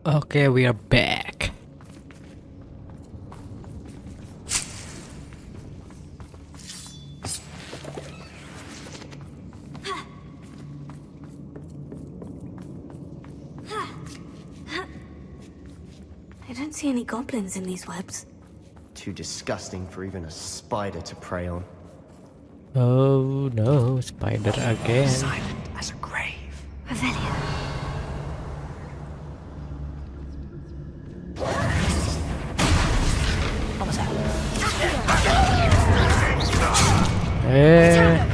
Okay, we are back. I don't see any goblins in these webs. Too disgusting for even a spider to prey on. Oh no, spider again. Silent as a grave. Revelio. What was that? Eh,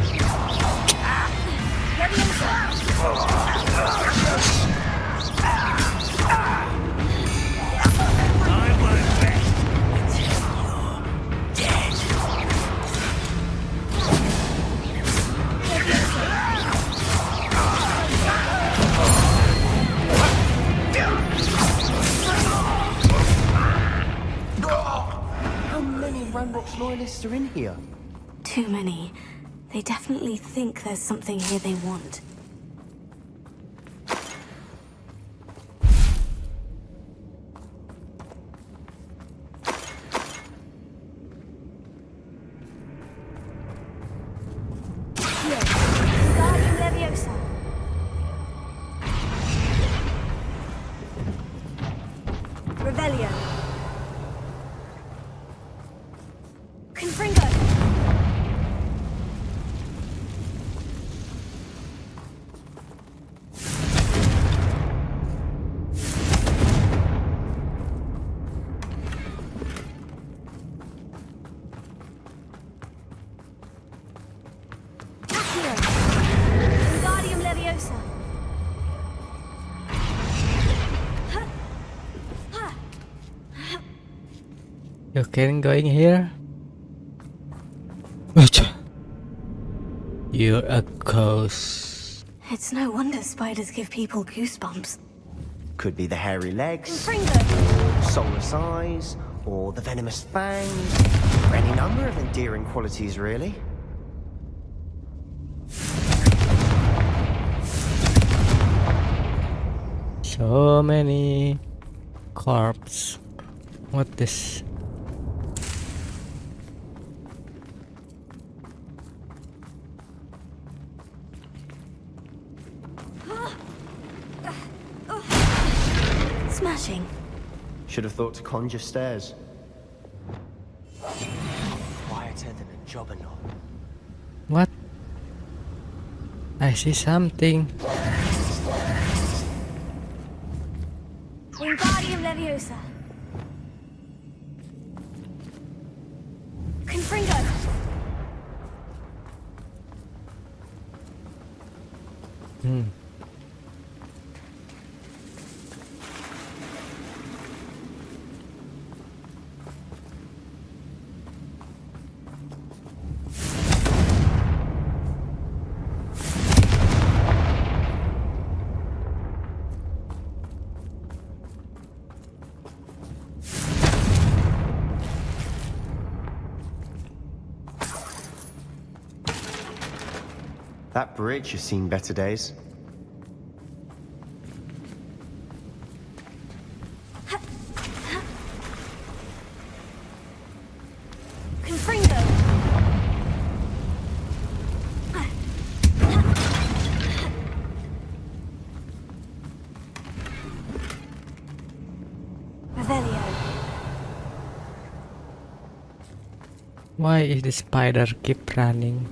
How many Ranrock's loyalists are in here? Too many. They definitely think there's something here they want. Wingardium Leviosa. Revelio. Confringo. Accio. Wingardium Leviosa. you can going here? Acha. You're a ghost. It's no wonder spiders give people goosebumps. Could be the hairy legs, Confringo. soulless eyes, or the venomous fangs, or any number of endearing qualities, really. So many corpse. What this? Smashing. Should have thought to conjure stairs. Quieter than a jobberknoll. What? I see something. Wingardium Leviosa. Confringo. That bridge has seen better days. Confringo. Revelio. Why is the spider keep running?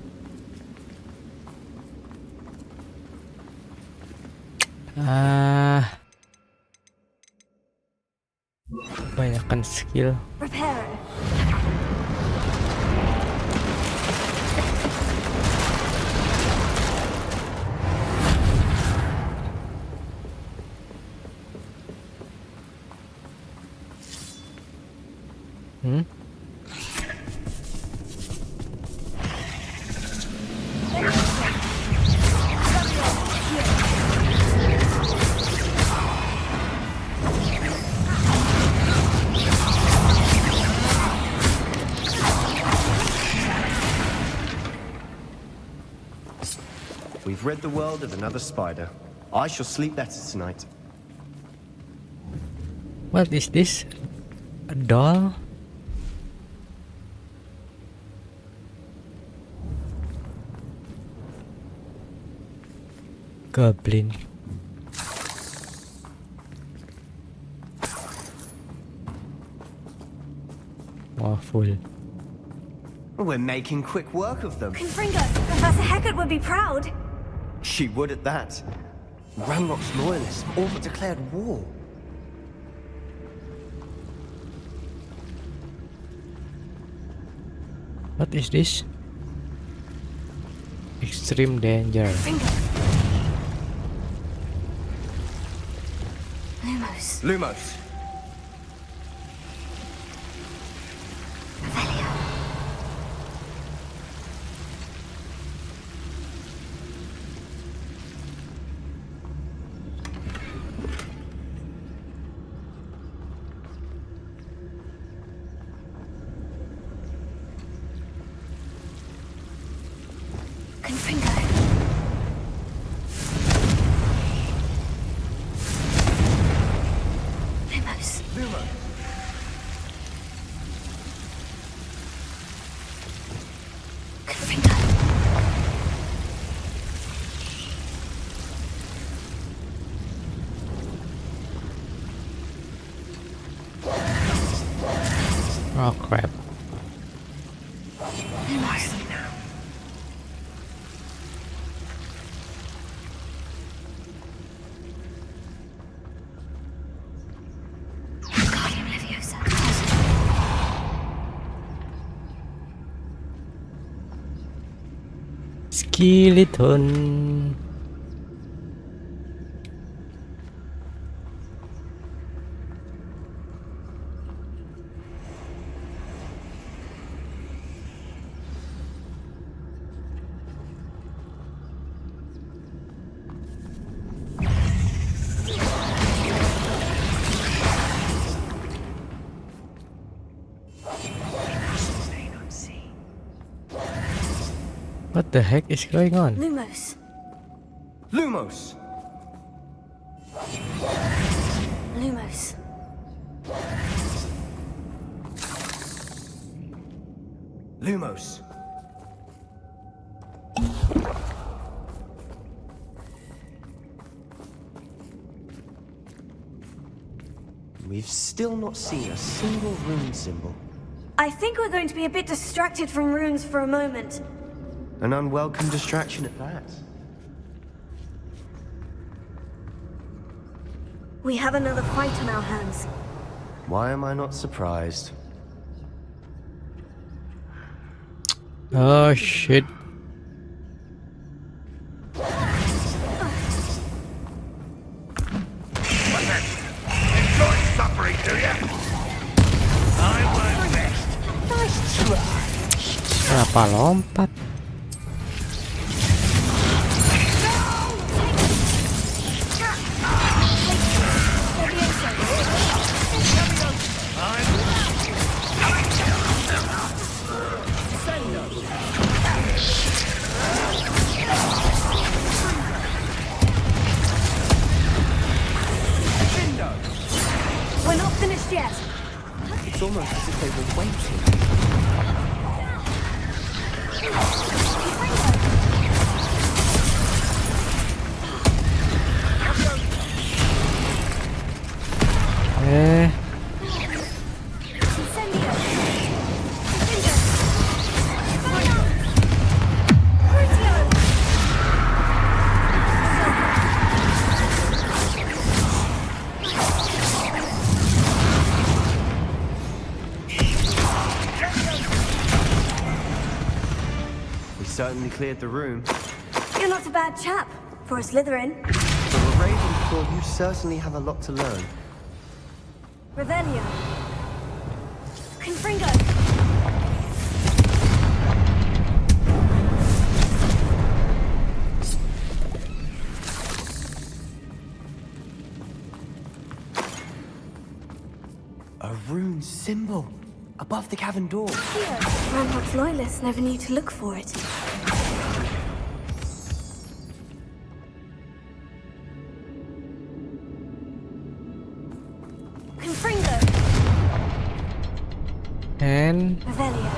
Kebanyakan skill. Reparo. We've rid the world of another spider. I shall sleep better tonight. What is this? A doll? Goblin. Awful. We're making quick work of them. Confringo, Professor Hecat would be proud. She would at that. Ranrock's loyalists all but declared war. What is this? Extreme danger. Confringo. Lumos. Lumos. Revelio. Confringo. Lumos. Lumos. Confringo. Oh crap. Lumos. Guardian Leviosa. Skeleton. What the heck is going on? Lumos. Lumos. Lumos. Lumos. We've still not seen a single rune symbol. I think we're going to be a bit distracted from runes for a moment. An unwelcome distraction at that. We have another fight on our hands. Why am I not surprised? Oh shit. Enjoy suffering, do ya? I was best. Nice try. Kenapa lompat? We're not finished yet. It's almost as if they were waiting. Incendio. Fire. Crucio. We certainly cleared the room. You're not a bad chap for a Slytherin. For a Ravenclaw, you certainly have a lot to learn. Revelio. Confringo. A rune symbol above the cavern door. Here, Ranrock's loyalists never knew to look for it. Confringo. And Revelio.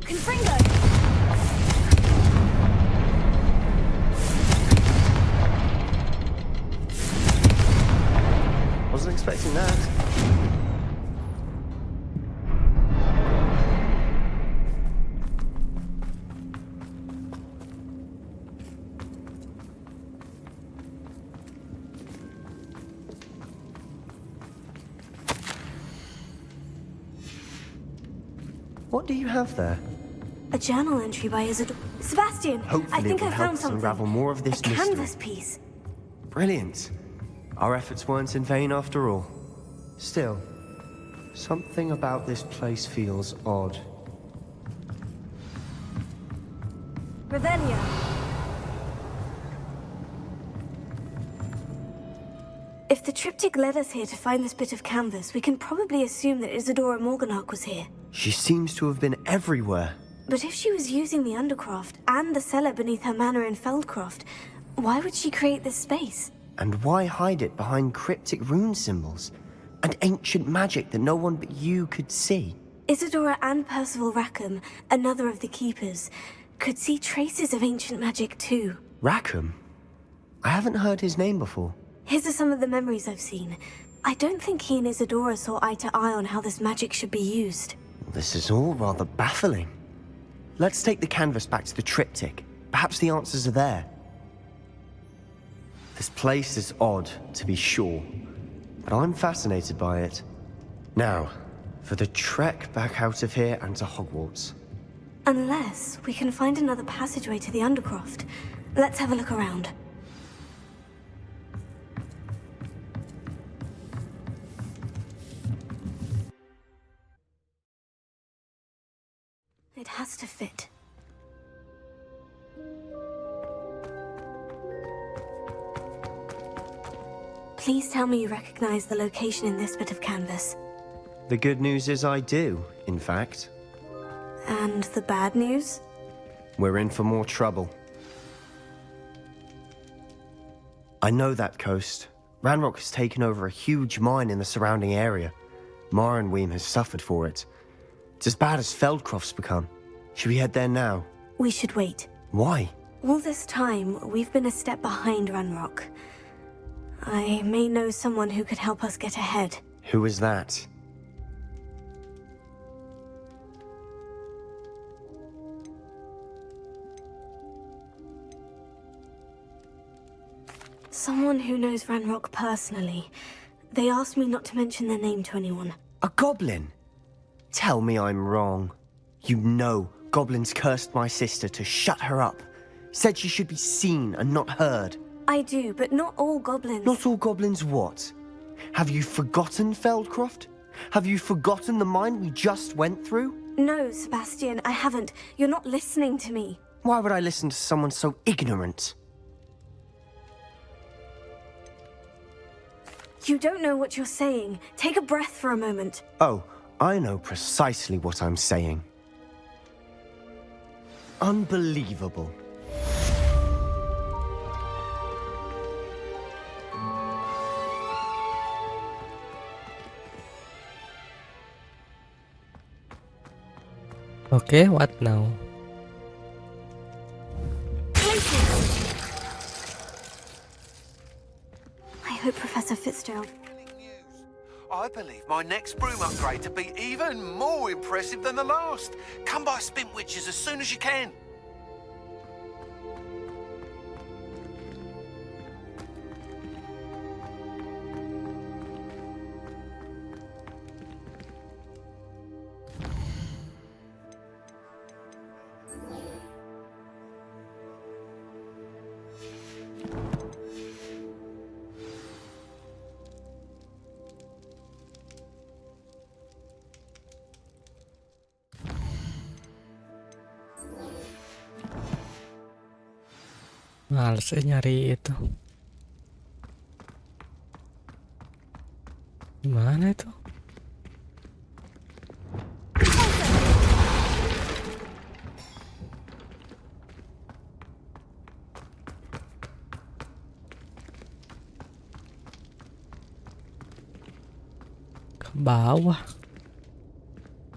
Confringo. Wasn't expecting that. What do you have there? A journal entry by Isidore. Sebastian, Hopefully I think it will I help found us something. unravel more of this a mystery. canvas piece. Brilliant. Our efforts weren't in vain after all. Still, something about this place feels odd. Revelio. If the triptych led us here to find this bit of canvas, we can probably assume that Isadora Morganach was here. She seems to have been everywhere. But if she was using the Undercroft and the cellar beneath her manor in Feldcroft, why would she create this space? And why hide it behind cryptic rune symbols and ancient magic that no one but you could see? Isadora and Percival Rackham, another of the Keepers, could see traces of ancient magic too. Rackham? I haven't heard his name before. His are some of the memories I've seen. I don't think he and Isadora saw eye to eye on how this magic should be used. This is all rather baffling. Let's take the canvas back to the triptych. Perhaps the answers are there. This place is odd, to be sure, but I'm fascinated by it. Now, for the trek back out of here and to Hogwarts. Unless we can find another passageway to the Undercroft. Let's have a look around. It has to fit. Please tell me you recognize the location in this bit of canvas. The good news is I do, in fact. And the bad news? We're in for more trouble. I know that coast. Ranrock has taken over a huge mine in the surrounding area. Mornweem has suffered for it. It's as bad as Feldcroft's become. Should we head there now? We should wait. Why? All this time, we've been a step behind Ranrock. I may know someone who could help us get ahead. Who is that? Someone who knows Ranrock personally. They asked me not to mention their name to anyone. A goblin? Tell me I'm wrong. You know goblins cursed my sister to shut her up. Said she should be seen and not heard. I do, but not all goblins. Not all goblins what? Have you forgotten Feldcroft? Have you forgotten the mine we just went through? No, Sebastian, I haven't. You're not listening to me. Why would I listen to someone so ignorant? You don't know what you're saying. Take a breath for a moment. Oh, I know precisely what I'm saying. Unbelievable. okay, what now? I hope Professor Fitzgerald... I believe my next broom upgrade to be even more impressive than the last. Come by Spintwitches as soon as you can. Males nyari itu. Gimana itu? Ke bawah.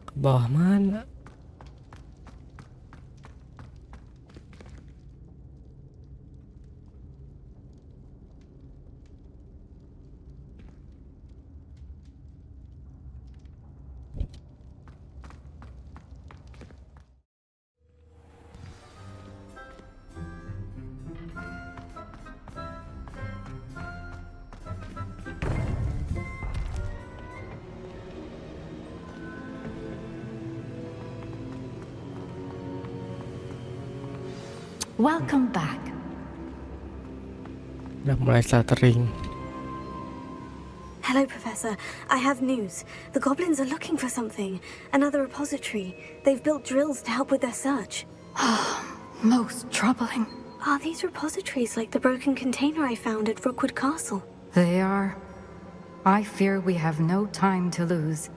Ke bawah mana? Welcome back. Udah mulai stuttering. Hello, Professor. I have news. The goblins are looking for something. Another repository. They've built drills to help with their search. Most troubling. Are these repositories like the broken container I found at Rookwood Castle? They are. I fear we have no time to lose.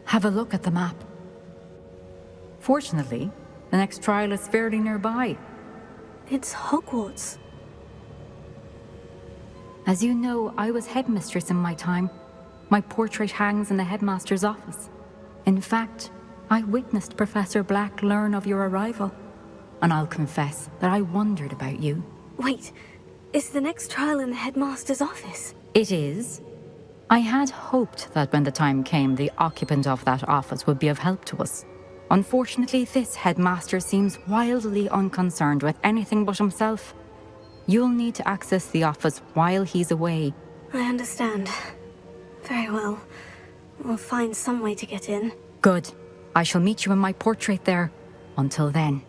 Have a look at the map. Fortunately, the next trial is fairly nearby. It's Hogwarts. As you know, I was headmistress in my time. My portrait hangs in the headmaster's office. In fact, I witnessed Professor Black learn of your arrival. And I'll confess that I wondered about you. Wait, is the next trial in the headmaster's office? It is. I had hoped that when the time came, the occupant of that office would be of help to us. Unfortunately, this headmaster seems wildly unconcerned with anything but himself. You'll need to access the office while he's away. I understand. Very well. We'll find some way to get in. Good. I shall meet you in my portrait there. Until then.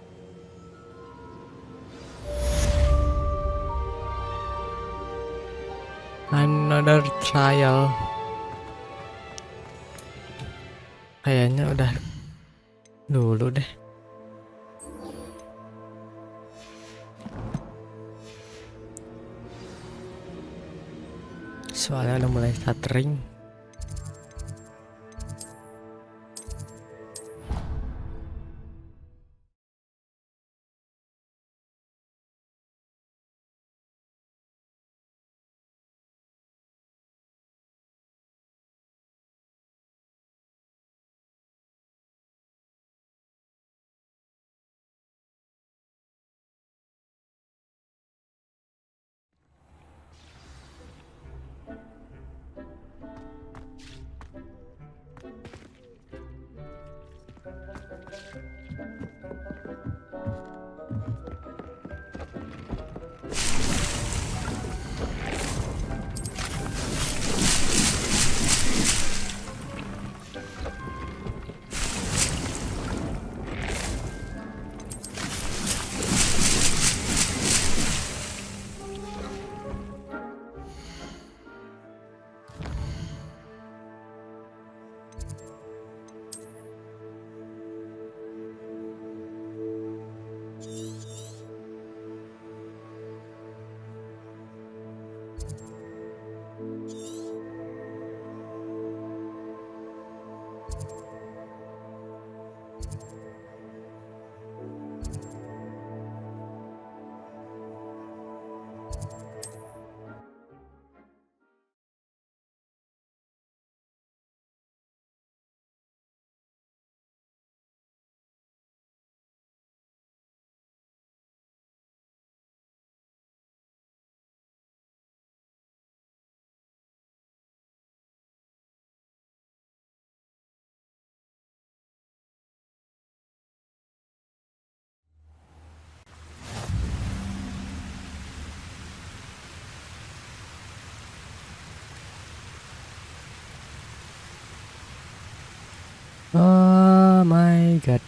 Another trial. Kayaknya udah dulu deh. Soalnya udah mulai stuttering. Oh my god.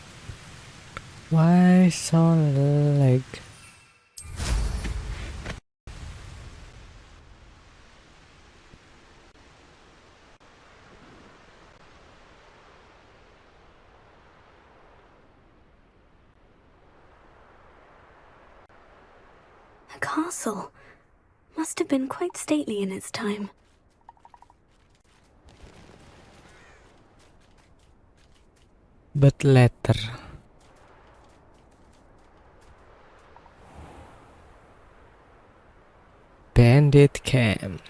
Why so lag? A castle. Must have been quite stately in its time. But later. Bandit camp.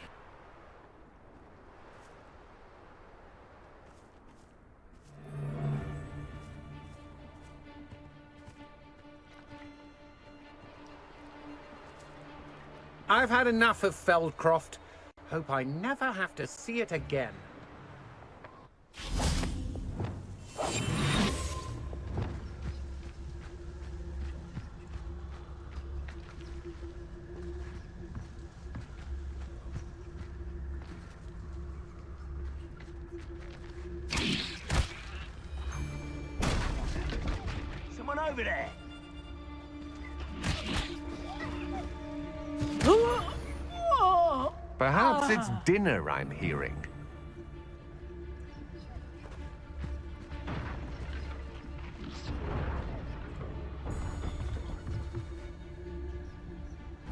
I've had enough of Feldcroft. Hope I never have to see it again. Someone over there. Perhaps it's dinner I'm hearing.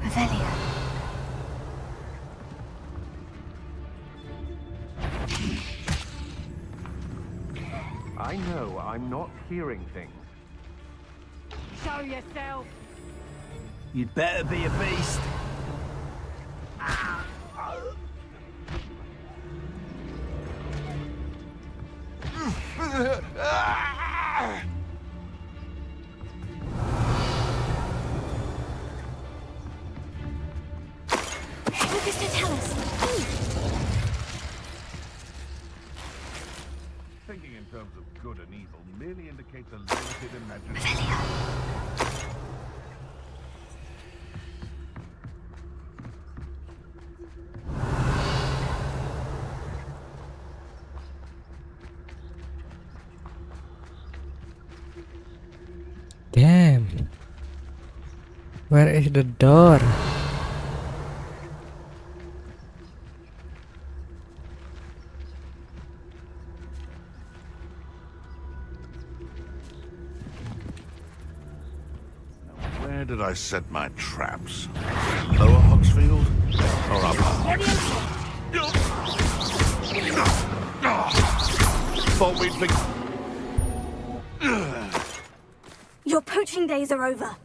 Revelia. I know I'm not hearing things. Show yourself! You'd better be a beast. What does that tell us? Thinking in terms of good and evil merely indicates a limited imagination. Damn. Where is the door? Where did I set my traps? Lower Hogsfield? Or upper? Thought we'd be... Your poaching days are over.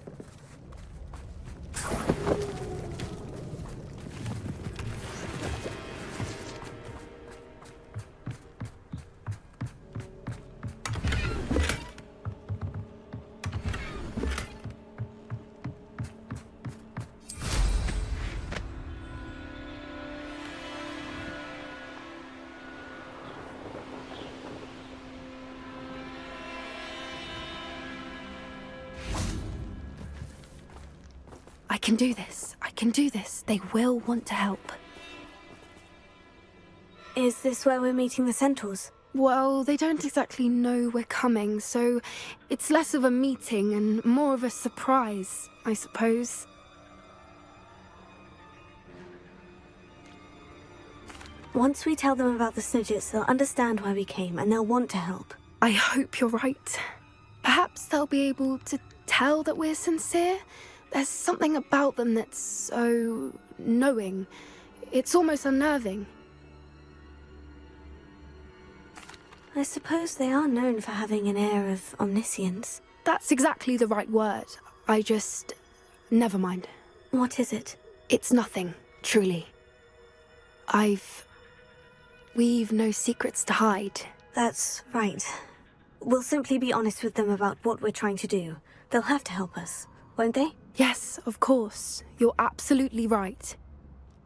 I can do this. I can do this. They will want to help. Is this where we're meeting the centaurs? Well, they don't exactly know we're coming, so it's less of a meeting and more of a surprise, I suppose. Once we tell them about the Snidgets, they'll understand why we came and they'll want to help. I hope you're right. Perhaps they'll be able to tell that we're sincere. There's something about them that's so knowing. It's almost unnerving. I suppose they are known for having an air of omniscience. That's exactly the right word. I just... never mind. What is it? It's nothing, truly. We've no secrets to hide. That's right. We'll simply be honest with them about what we're trying to do. They'll have to help us, won't they? Yes, of course. You're absolutely right.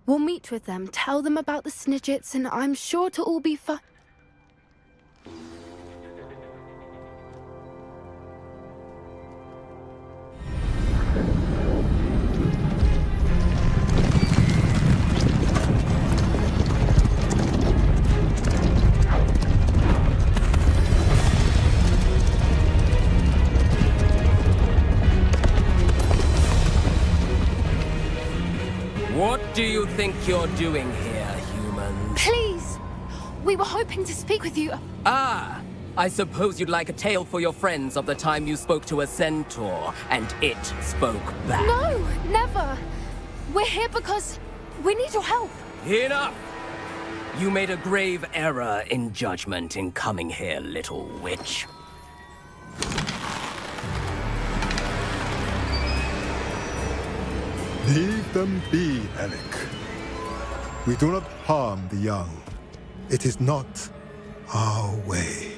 We'll meet with them, tell them about the Snidgets, and I'm sure to all be What do you think you're doing here, humans? Please! We were hoping to speak with you. Ah! I suppose you'd like a tale for your friends of the time you spoke to a centaur, and it spoke back. No, never! We're here because we need your help. Enough! You made a grave error in judgment in coming here, little witch. Leave them be, Alec. We do not harm the young. It is not our way.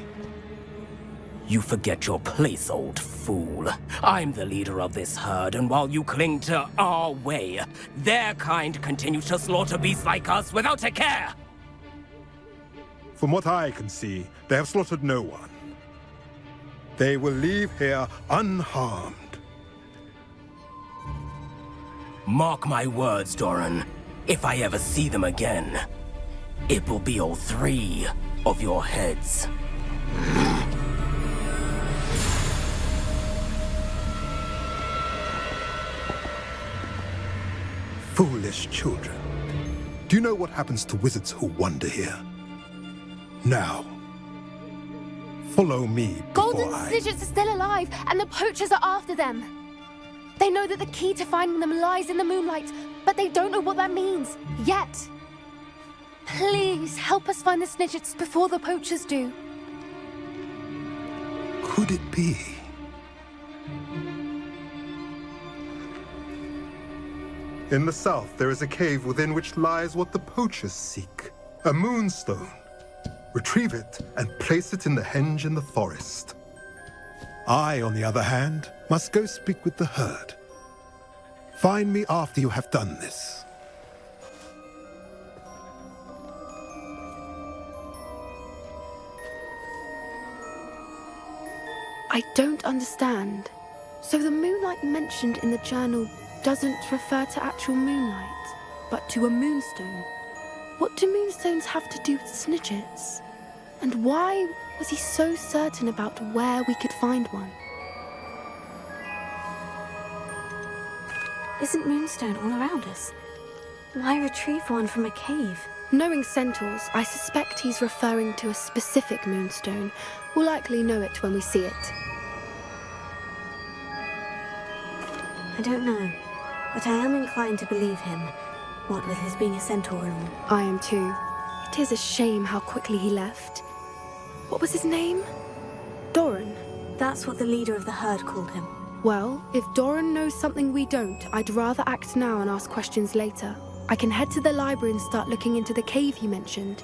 You forget your place, old fool. I'm the leader of this herd, and while you cling to our way, their kind continue to slaughter beasts like us without a care! From what I can see, they have slaughtered no one. They will leave here unharmed. Mark my words, Doran. If I ever see them again, it will be all 3 of your heads. Foolish children. Do you know what happens to wizards who wander here? Now, follow me before Golden Snidgets are still alive, and the poachers are after them. They know that the key to finding them lies in the moonlight, but they don't know what that means, yet. Please, help us find the Snidgets before the poachers do. Could it be? In the south, there is a cave within which lies what the poachers seek. A moonstone. Retrieve it and place it in the henge in the forest. I, on the other hand, must go speak with the herd. Find me after you have done this. I don't understand. So the moonlight mentioned in the journal doesn't refer to actual moonlight, but to a moonstone. What do moonstones have to do with Snidgets? And why was he so certain about where we could find one? Isn't Moonstone all around us? Why retrieve one from a cave? Knowing centaurs, I suspect he's referring to a specific moonstone. We'll likely know it when we see it. I don't know, but I am inclined to believe him, what with his being a centaur and all. I am too. It is a shame how quickly he left. What was his name? Doran? That's what the leader of the herd called him. Well, if Doran knows something we don't, I'd rather act now and ask questions later. I can head to the library and start looking into the cave he mentioned.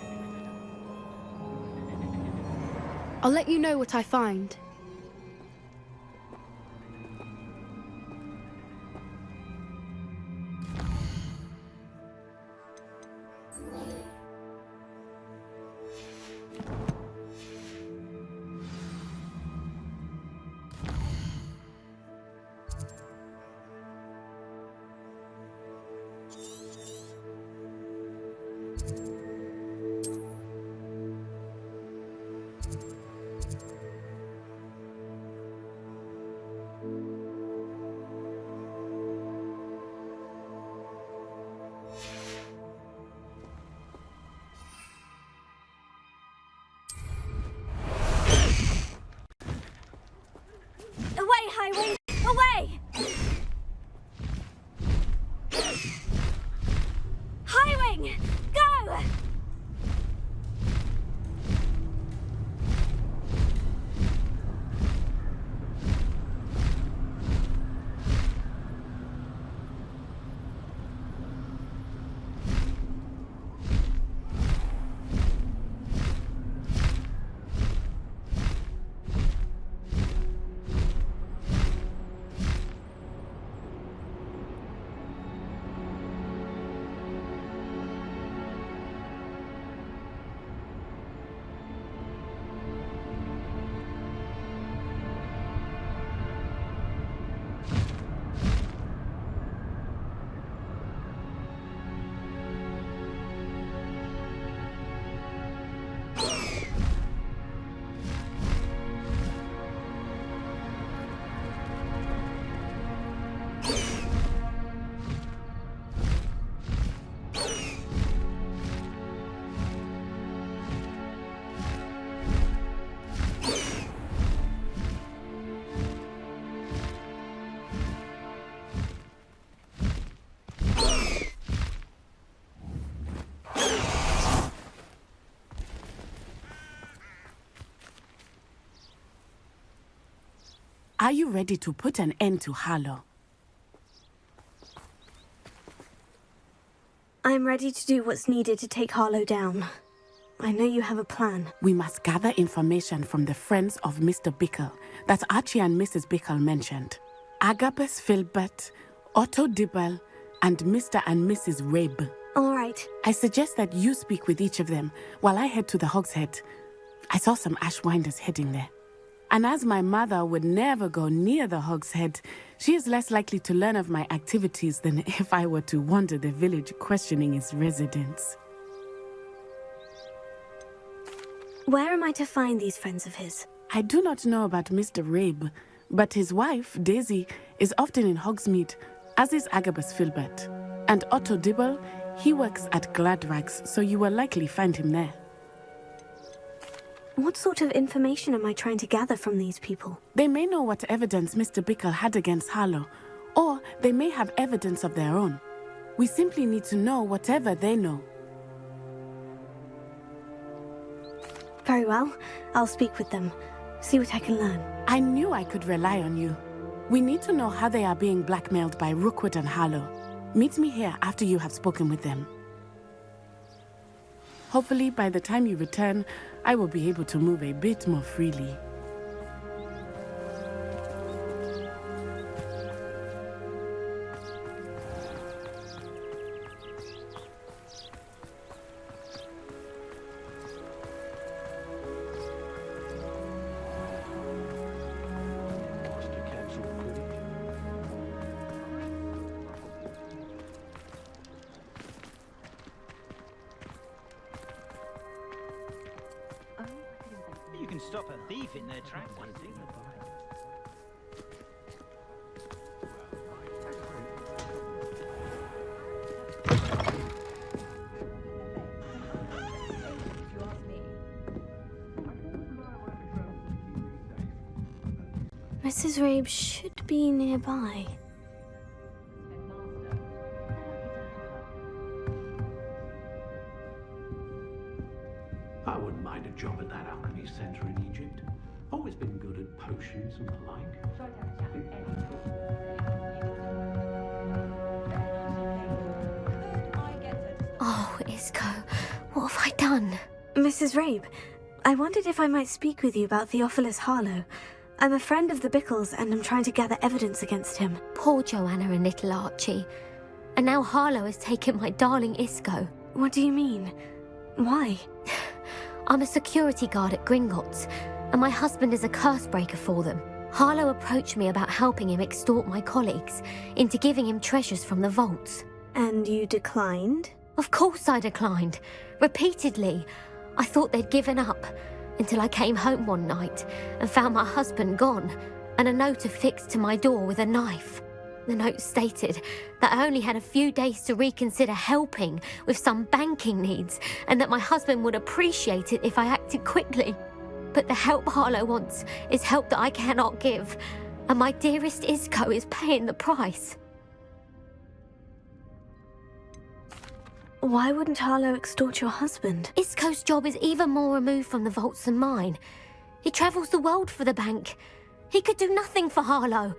I'll let you know what I find. Highway! Away! Highwing! Go! Are you ready to put an end to Harlow? I'm ready to do what's needed to take Harlow down. I know you have a plan. We must gather information from the friends of Mr. Bickle that Archie and Mrs. Bickle mentioned. Agabus Filbert, Otto Dibble, and Mr. and Mrs. Rabe. All right. I suggest that you speak with each of them while I head to the Hogshead. I saw some Ashwinders heading there. And as my mother would never go near the Hogshead, she is less likely to learn of my activities than if I were to wander the village questioning its residents. Where am I to find these friends of his? I do not know about Mr. Rabe, but his wife, Daisy, is often in Hogsmeade, as is Agabus Filbert. And Otto Dibble, he works at Gladrags, so you will likely find him there. What sort of information am I trying to gather from these people? They may know what evidence Mr. Bickle had against Harlow, or they may have evidence of their own. We simply need to know whatever they know. Very well. I'll speak with them. See what I can learn. I knew I could rely on you. We need to know how they are being blackmailed by Rookwood and Harlow. Meet me here after you have spoken with them. Hopefully, by the time you return, I will be able to move a bit more freely. You can stop a thief in their tracks, I think. Mrs. Rabe should be nearby. I wouldn't mind a job at that alchemy centre in Egypt. Always been good at potions and the like. Oh, Isco, what have I done? Mrs. Rabe, I wondered if I might speak with you about Theophilus Harlow. I'm a friend of the Bickles and I'm trying to gather evidence against him. Poor Joanna and little Archie. And now Harlow has taken my darling Isco. What do you mean? Why? I'm a security guard at Gringotts, and my husband is a curse breaker for them. Harlow approached me about helping him extort my colleagues into giving him treasures from the vaults. And you declined? Of course I declined. Repeatedly. I thought they'd given up, until I came home one night and found my husband gone, and a note affixed to my door with a knife. The note stated that I only had a few days to reconsider helping with some banking needs, and that my husband would appreciate it if I acted quickly. But the help Harlow wants is help that I cannot give, and my dearest Isco is paying the price. Why wouldn't Harlow extort your husband? Isco's job is even more removed from the vaults than mine. He travels the world for the bank. He could do nothing for Harlow.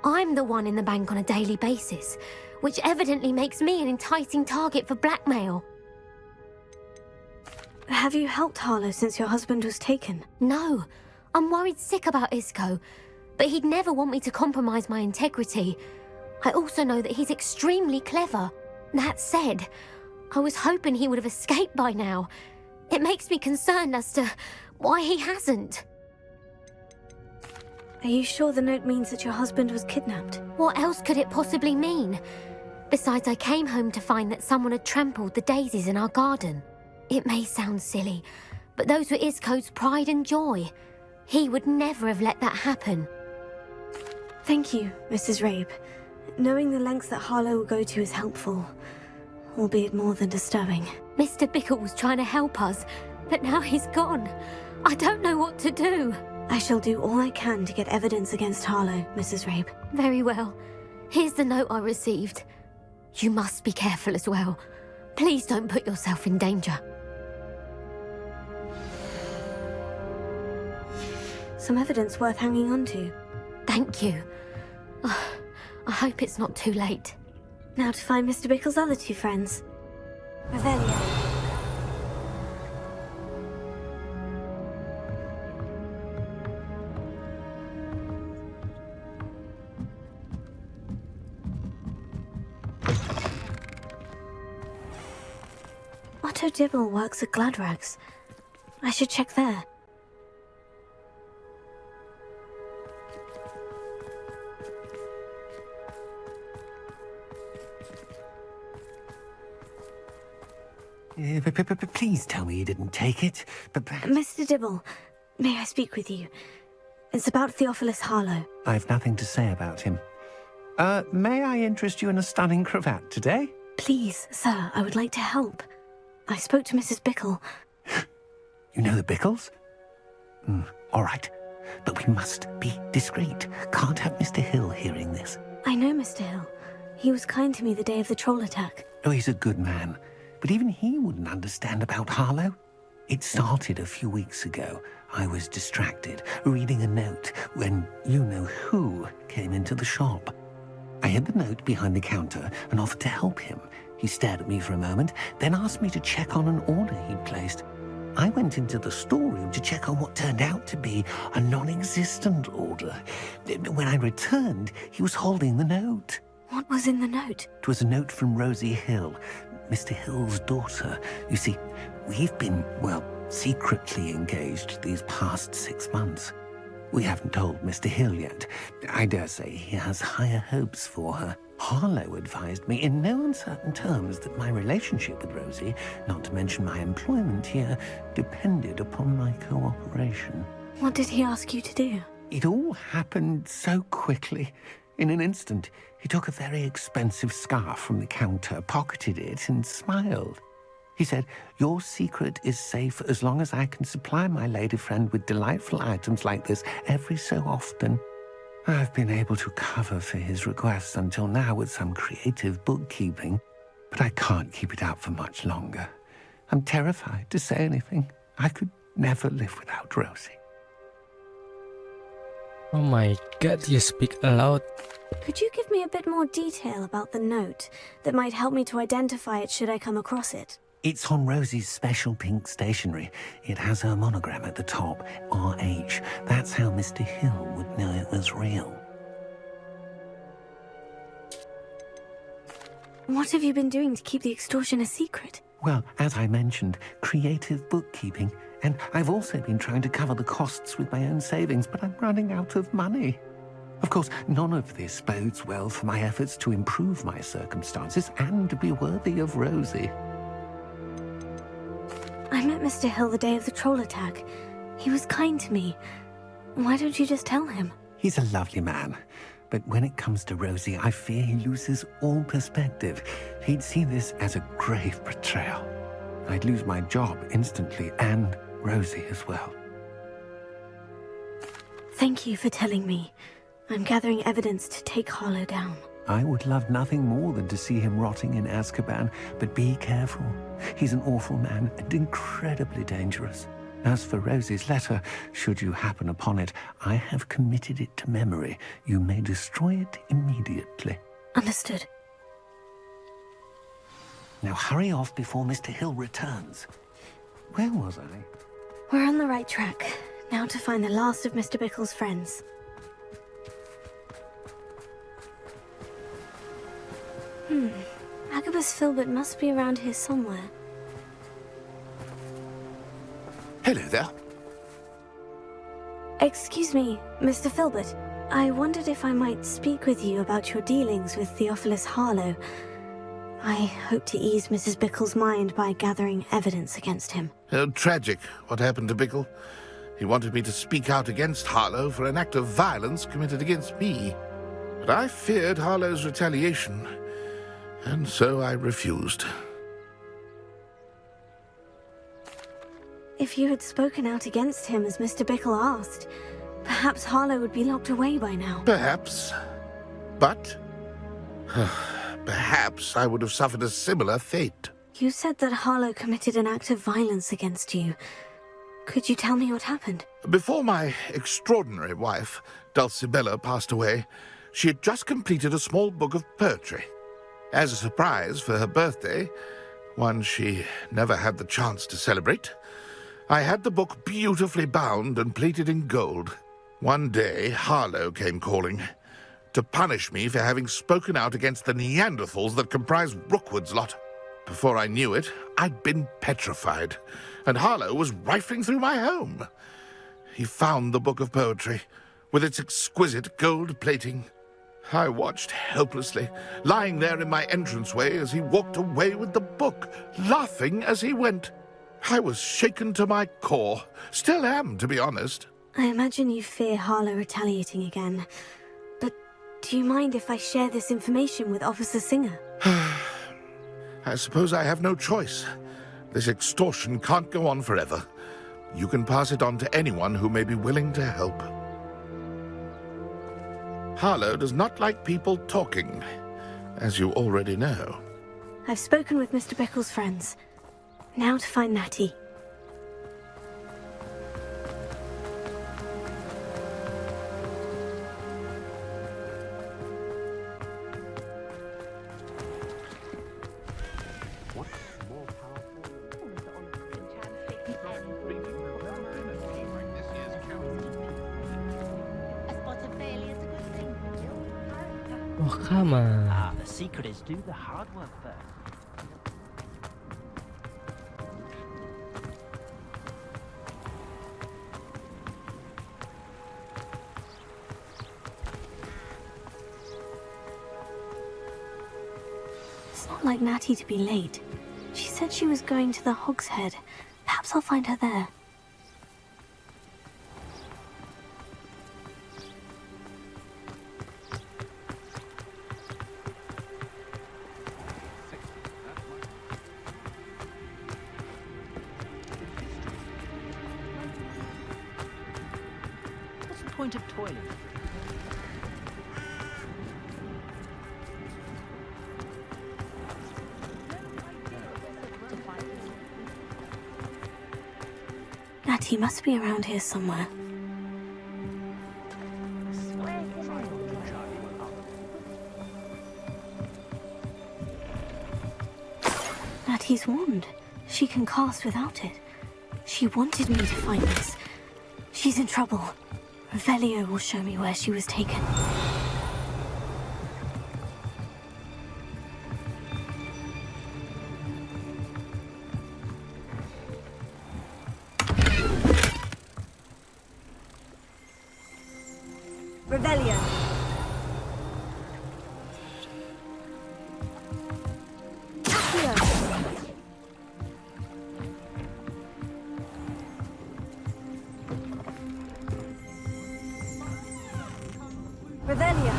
I'm the one in the bank on a daily basis, which evidently makes me an enticing target for blackmail. Have you helped Harlow since your husband was taken? No. I'm worried sick about Isco, but he'd never want me to compromise my integrity. I also know that he's extremely clever. That said, I was hoping he would have escaped by now. It makes me concerned as to why he hasn't. Are you sure the note means that your husband was kidnapped? What else could it possibly mean? Besides, I came home to find that someone had trampled the daisies in our garden. It may sound silly, but those were Isco's pride and joy. He would never have let that happen. Thank you, Mrs. Rabe. Knowing the lengths that Harlow will go to is helpful, albeit more than disturbing. Mr. Bickle was trying to help us, but now he's gone. I don't know what to do. I shall do all I can to get evidence against Harlow, Mrs. Rabe. Very well. Here's the note I received. You must be careful as well. Please don't put yourself in danger. Some evidence worth hanging on to. Thank you. I hope it's not too late. Now to find Mr. Bickle's other two friends. Revelio. Otto Dibble works at Gladrags. I should check there. Please tell me you didn't take it. Mr. Dibble, may I speak with you? It's about Theophilus Harlow. I've nothing to say about him. May I interest you in a stunning cravat today? Please, sir, I would like to help. I spoke to Mrs. Bickle. You know the Bickles? All right. But we must be discreet. Can't have Mr. Hill hearing this. I know Mr. Hill. He was kind to me the day of the troll attack. Oh, he's a good man. But even he wouldn't understand about Harlow. It started a few weeks ago. I was distracted, reading a note, when you-know-who came into the shop. I hid the note behind the counter and offered to help him. He stared at me for a moment, then asked me to check on an order he'd placed. I went into the storeroom to check on what turned out to be a non-existent order. When I returned, he was holding the note. What was in the note? It was a note from Rosie Hill, Mr. Hill's daughter. You see, we've been, well, secretly engaged these past 6 months. We haven't told Mr. Hill yet. I dare say he has higher hopes for her. Harlow advised me in no uncertain terms that my relationship with Rosie, not to mention my employment here, depended upon my cooperation. What did he ask you to do? It all happened so quickly. In an instant, he took a very expensive scarf from the counter, pocketed it, and smiled. He said, "Your secret is safe as long as I can supply my lady friend with delightful items like this every so often." I've been able to cover for his requests until now with some creative bookkeeping, but I can't keep it up for much longer. I'm terrified to say anything. I could never live without Rosie. Oh my god, you speak aloud. Could you give me a bit more detail about the note that might help me to identify it should I come across it? It's on Rosie's special pink stationery. It has her monogram at the top, RH. That's how Mr. Hill would know it was real. What have you been doing to keep the extortion a secret? Well, as I mentioned, creative bookkeeping. And I've also been trying to cover the costs with my own savings, but I'm running out of money. Of course, none of this bodes well for my efforts to improve my circumstances and to be worthy of Rosie. I met Mr. Hill the day of the troll attack. He was kind to me. Why don't you just tell him? He's a lovely man. But when it comes to Rosie, I fear he loses all perspective. He'd see this as a grave betrayal. I'd lose my job instantly, and Rosie as well. Thank you for telling me. I'm gathering evidence to take Harlow down. I would love nothing more than to see him rotting in Azkaban, but be careful. He's an awful man and incredibly dangerous. As for Rosie's letter, should you happen upon it, I have committed it to memory. You may destroy it immediately. Understood. Now hurry off before Mr. Hill returns. Where was I? We're on the right track. Now to find the last of Mr. Bickle's friends. Agabus Filbert must be around here somewhere. Hello there. Excuse me, Mr. Filbert. I wondered if I might speak with you about your dealings with Theophilus Harlow. I hope to ease Mrs. Bickle's mind by gathering evidence against him. Tragic, what happened to Bickle. He wanted me to speak out against Harlow for an act of violence committed against me. But I feared Harlow's retaliation, and so I refused. If you had spoken out against him as Mr. Bickle asked, perhaps Harlow would be locked away by now. Perhaps. But perhaps I would have suffered a similar fate. You said that Harlow committed an act of violence against you. Could you tell me what happened? Before my extraordinary wife, Dulcibella, passed away, she had just completed a small book of poetry. As a surprise for her birthday, one she never had the chance to celebrate, I had the book beautifully bound and plated in gold. One day, Harlow came calling to punish me for having spoken out against the Neanderthals that comprise Rookwood's lot. Before I knew it, I'd been petrified, and Harlow was rifling through my home. He found the book of poetry, with its exquisite gold plating. I watched helplessly, lying there in my entranceway as he walked away with the book, laughing as he went. I was shaken to my core. Still am, to be honest. I imagine you fear Harlow retaliating again. But do you mind if I share this information with Officer Singer? I suppose I have no choice. This extortion can't go on forever. You can pass it on to anyone who may be willing to help. Harlow does not like people talking, as you already know. I've spoken with Mr. Bickle's friends. Now to find Natty. Oh, come on. Ah, the secret is do the hard work first. It's not like Natty to be late. She said she was going to the Hog's Head. Perhaps I'll find her there. What's the point of toiling? Natty must be around here somewhere. Natty's wand. She can cast without it. She wanted me to find this. She's in trouble. Velio will show me where she was taken. Revelio. Accio. Revelio.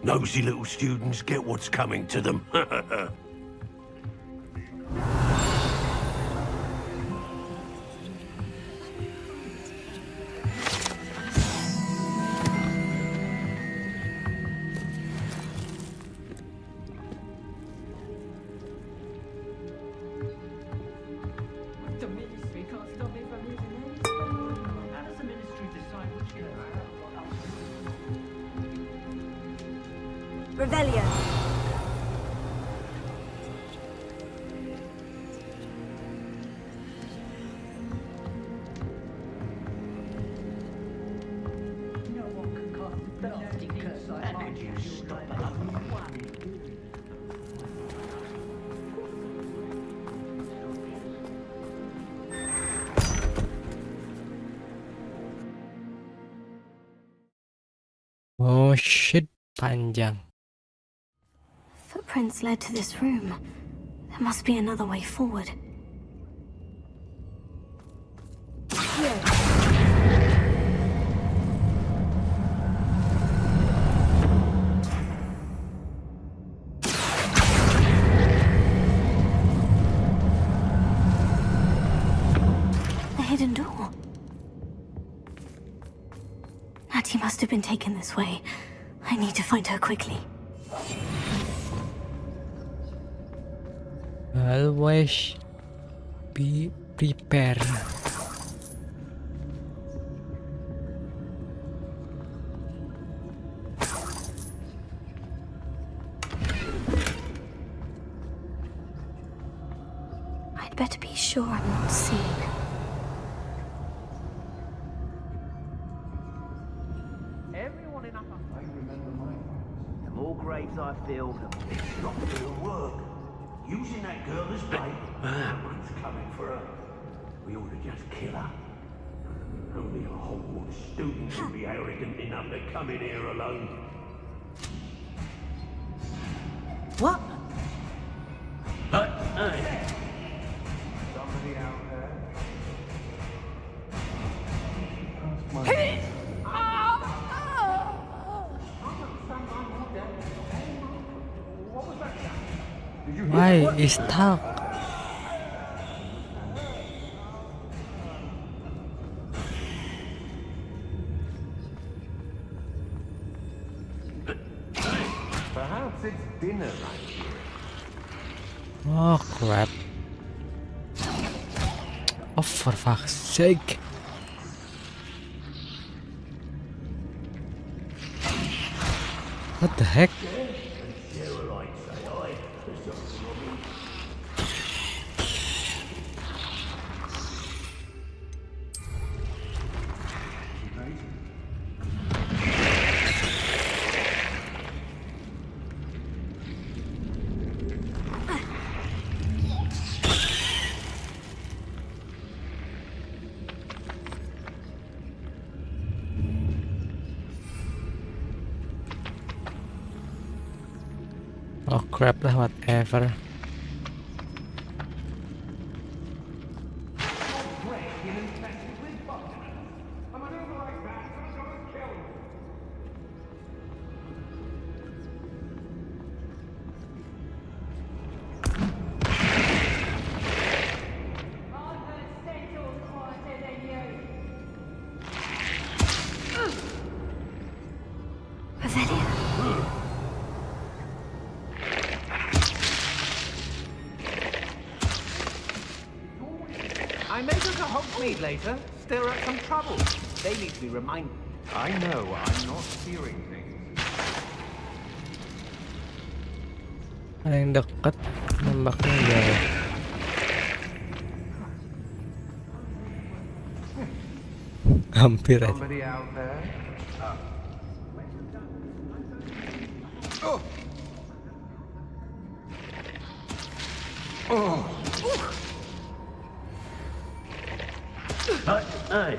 Nosy little students get what's coming to them. The ministry can't stop me from using any stone. How does the ministry decide which Revelio. No one can cast a nasty curse like mine. And you stop Oh shit, panjang. Footprints led to this room. There must be another way forward. Here. The hidden door. Natty must have been taken this way. I need to find her quickly. Always be prepared. Better be sure I'm not seen. Everyone in upper... I remember mine. The more graves I fill, the more it's not real work. Using that girl as bait. Someone's coming for her. We ought to just kill her. Only a Hogwarts student would be arrogant enough to come in here alone. What? Hey. Somebody out there? Why is stuck? Perhaps it's dinner right here. Oh crap. Oh, for fuck's sake. What the heck? Oh crap lah, whatever. I may go to Hogsmeade later, stir up some trouble. They need to be reminded. I know I'm not hearing things. Paling dekat nembaknya jauh. Hampir aja. Somebody out there? Hey.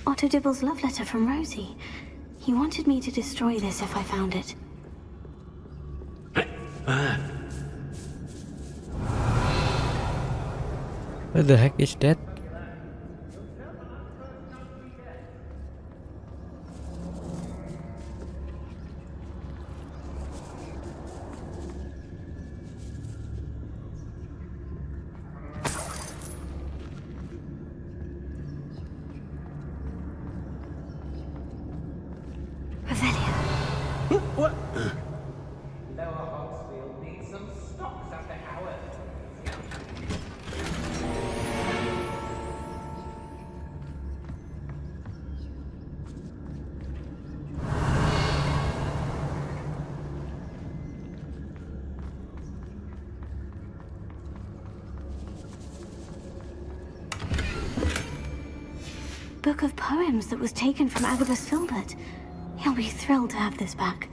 Otto Dibble's love letter from Rosie. He wanted me to destroy this if I found it. What the heck is that? What? Lower Hogsfield needs some stocks after Howard. Book of poems that was taken from Agabus Filbert. He'll be thrilled to have this back.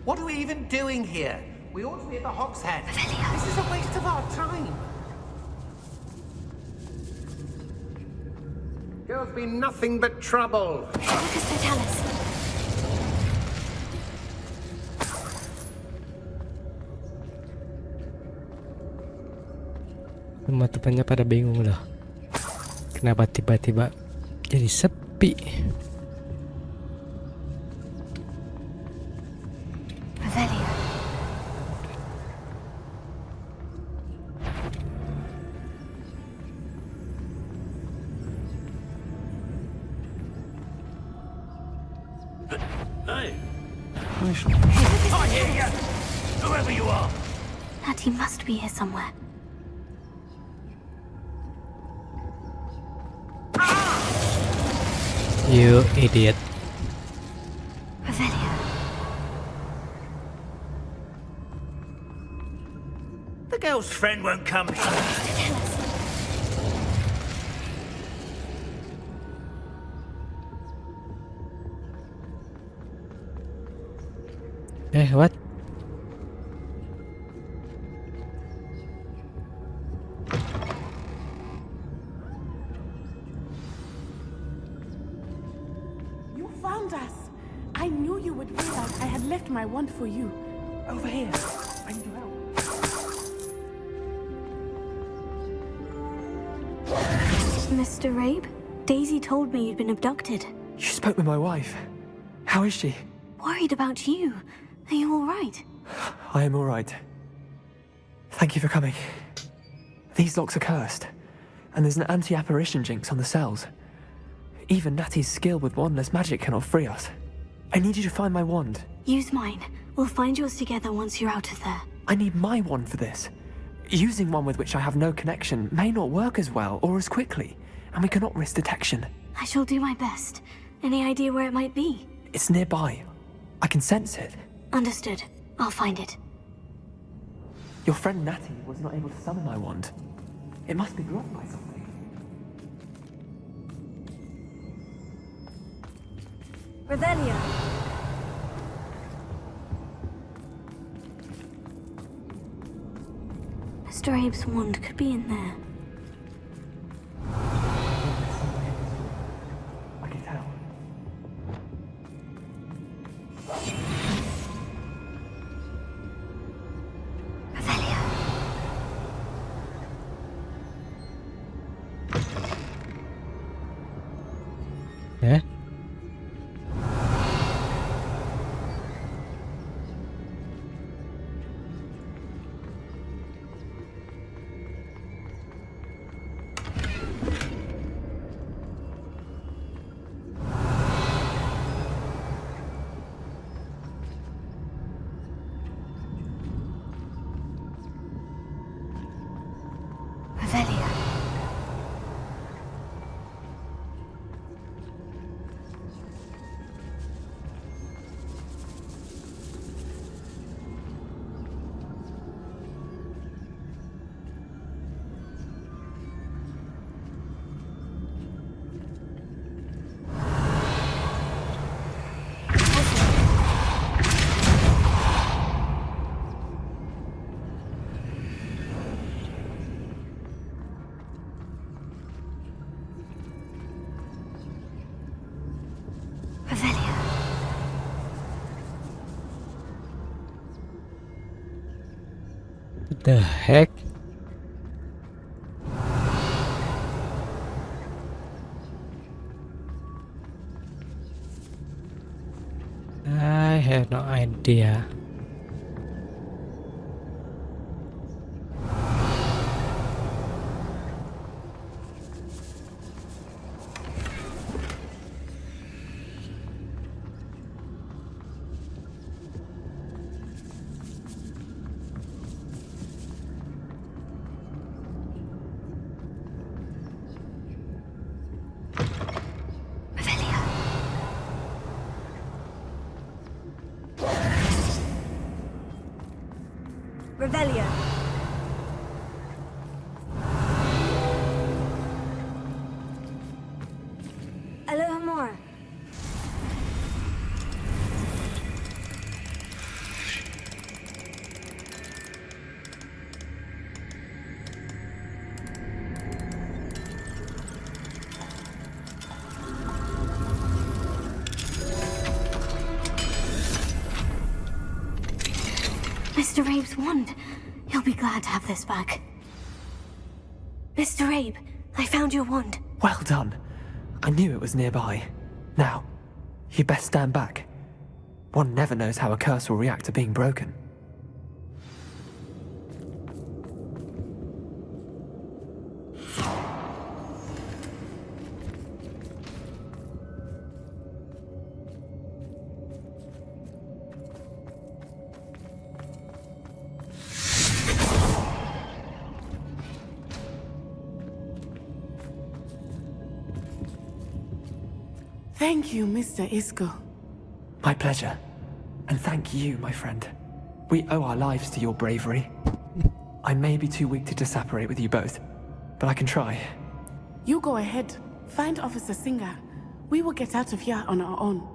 What are we even doing here? We ought to be at the Hog's Head. This is a waste of our time. Girls be nothing but trouble. Semua temannya pada bingung loh. Kenapa tiba-tiba jadi sepi? Hey! I hear you! Whoever you are! Natty must be here somewhere. You idiot. Revelio. The girl's friend won't come. What? You found us. I knew you would realize I had left my wand for you. Over here. I need your help. Mr. Rabe, Daisy told me you'd been abducted. You spoke with my wife. How is she? Worried about you. Are you all right? I am all right. Thank you for coming. These locks are cursed, and there's an anti-apparition jinx on the cells. Even Natty's skill with wandless magic cannot free us. I need you to find my wand. Use mine. We'll find yours together once you're out of there. I need my wand for this. Using one with which I have no connection may not work as well or as quickly, and we cannot risk detection. I shall do my best. Any idea where it might be? It's nearby. I can sense it. Understood. I'll find it. Your friend Natty was not able to summon my wand. It must be blocked by something. Revelio. Mr. Abe's wand could be in there. I can tell. Yeah? Revelio. What the heck? I have no idea. Revelio. Alohomora. Mr. Rabe's wand. He'll be glad to have this back. Mr. Abe, I found your wand. Well done. I knew it was nearby. Now, you best stand back. One never knows how a curse will react to being broken. Thank you, Mr. Isco. My pleasure. And thank you, my friend. We owe our lives to your bravery. I may be too weak to disapparate with you both, but I can try. You go ahead. Find Officer Singer. We will get out of here on our own.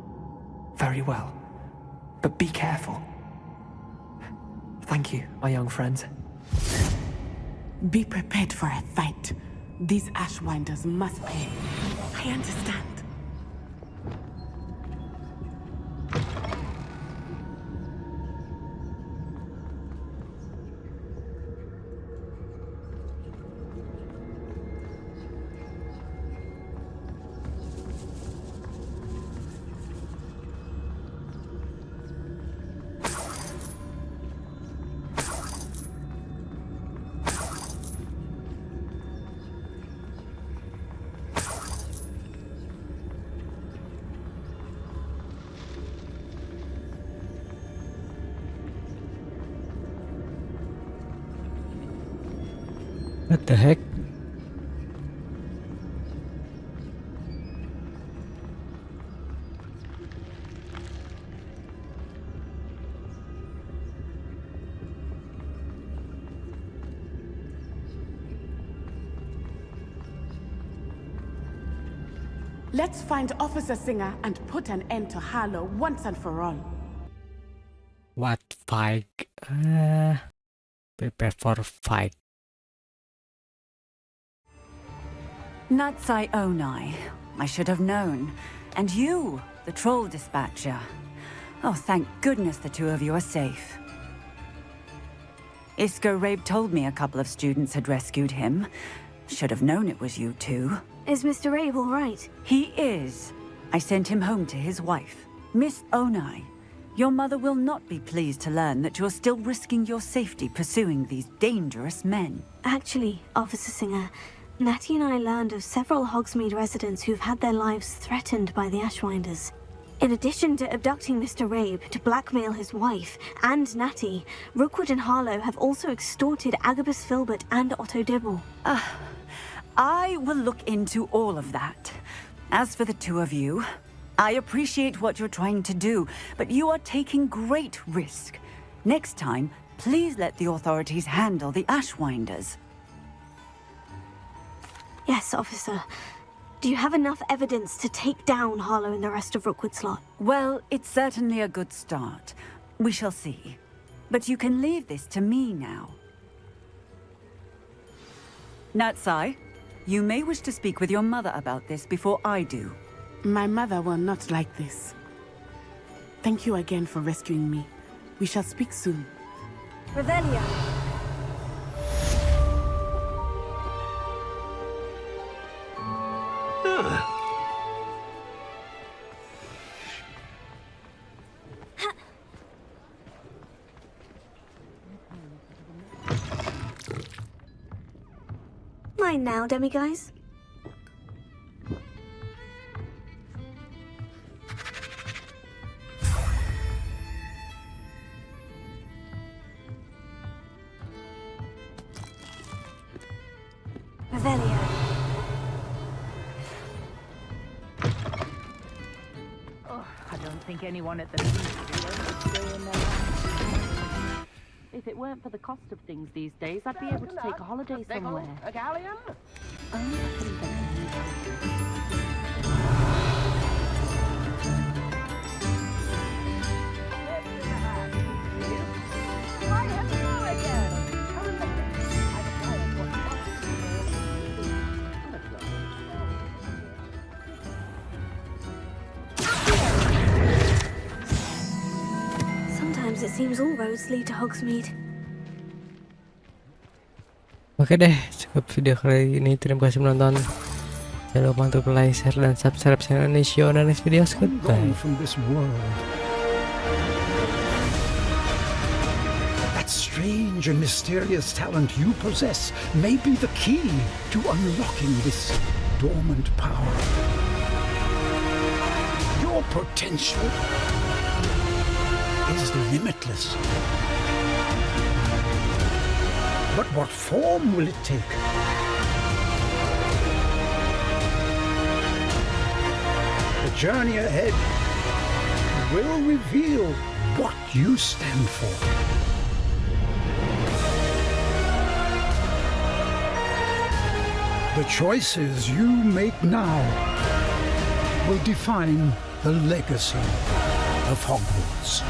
Very well. But be careful. Thank you, my young friends. Be prepared for a fight. These Ashwinders must pay. I understand. What the heck? Let's find Officer Singer and put an end to Harlow once and for all. What fight? Prepare for fight. Natsai Onai. I should have known. And you, the troll dispatcher. Oh, thank goodness the two of you are safe. Isco Rabe told me a couple of students had rescued him. Should have known it was you two. Is Mr. Rabe all right? He is. I sent him home to his wife. Miss Onai, your mother will not be pleased to learn that you're still risking your safety pursuing these dangerous men. Actually, Officer Singer, Natty and I learned of several Hogsmeade residents who've had their lives threatened by the Ashwinders. In addition to abducting Mr. Rabe to blackmail his wife and Natty, Rookwood and Harlow have also extorted Agabus Filbert and Otto Dibble. I will look into all of that. As for the two of you, I appreciate what you're trying to do, but you are taking great risk. Next time, please let the authorities handle the Ashwinders. Yes, officer. Do you have enough evidence to take down Harlow and the rest of Rookwood's lot? Well, it's certainly a good start. We shall see. But you can leave this to me now. Natsai, you may wish to speak with your mother about this before I do. My mother will not like this. Thank you again for rescuing me. We shall speak soon. Revelia! Mine now, demiguise. Revelia. Oh, I don't think anyone at the ministry is doing that. If it weren't for the cost of things these days, I'd be able to take a holiday somewhere. A galleon? Only I couldn't Sometimes it seems all roads lead to Hogsmeade. Oke deh, cukup video kali ini. Terima kasih menonton. Jangan lupa untuk like, share, dan subscribe channel ini. See you on the next video. Goodbye. From this world. That strange and mysterious talent you possess may be the key to unlocking this dormant power. Your potential is limitless. But what form will it take? The journey ahead will reveal what you stand for. The choices you make now will define the legacy of Hogwarts.